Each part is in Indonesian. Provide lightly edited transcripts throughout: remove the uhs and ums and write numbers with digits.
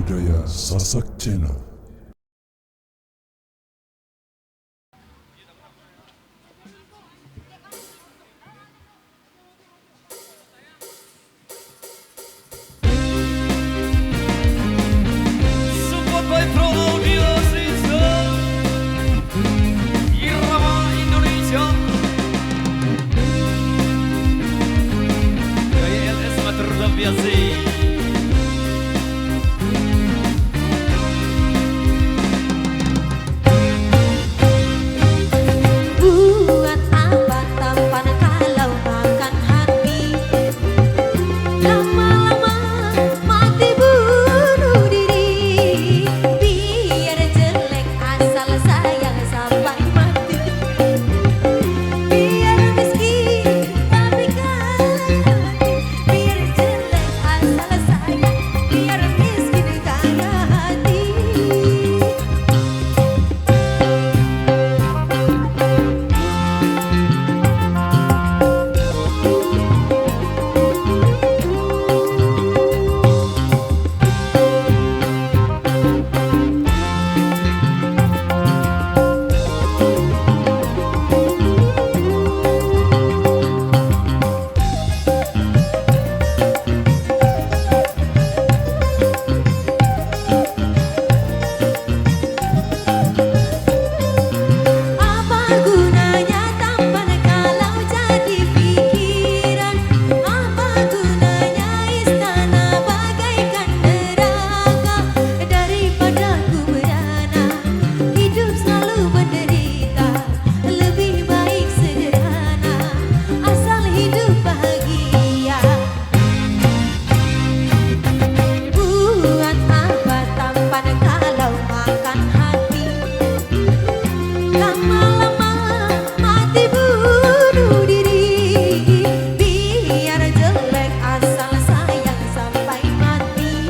budaya Sasak Channel. Support by Pro Audio System, Irama Indonesia, KLS Mater Biasi. Buat apa tampan kalau makan hati, lama-lama mati bunuh diri. Biar jelek asal sayang sampai mati, biar miskin tapi kaya hati. Biar jelek asal sayang, biar miskin kaya hati. Apa gunanya tampan kalau jadi pikiran? Apa gunanya istana bagaikan neraka? Daripada ku merana, hidup selalu menderita. Lebih baik sederhana, asal hidup bahagia. Buat apa tampan kalau makan hati, lama-lama mati bunuh diri. Biar jelek asal sayang sampai mati,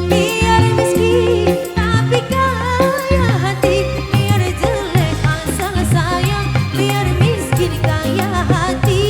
biar miskin tapi kaya hati. Biar jelek asal sayang, biar miskin kaya hati.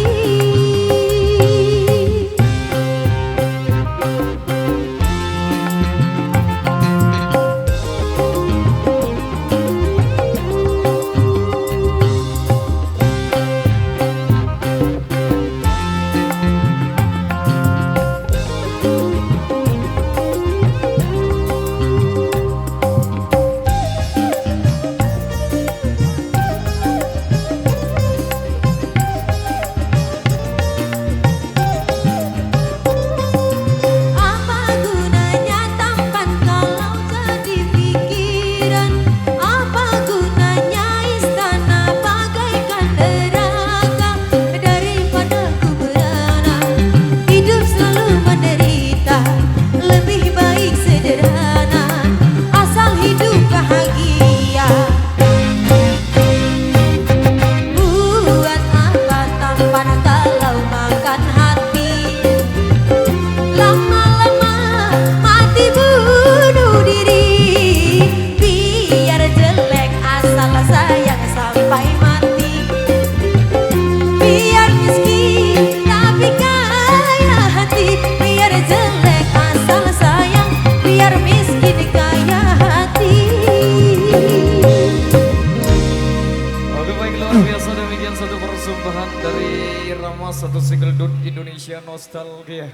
Apa gunanya tampan kalau jadi pikiran? Apa gunanya istana bagaikan neraka? Daripada ku merana, hidup selalu menderita. Lebih baik sederhana, asal hidup bahagia. Buat apa tampan kalau makan hati, lama-lama mati bunuh diri. Biar jelek asal sayang sampai mati, biar miskin tapi kaya hati. Biar jelek asal sayang, biar miskin kaya hati. Oke, baik, luar biasa, demikian satu persembahan dari Irama, satu single Dut Indonesia Nostalgia.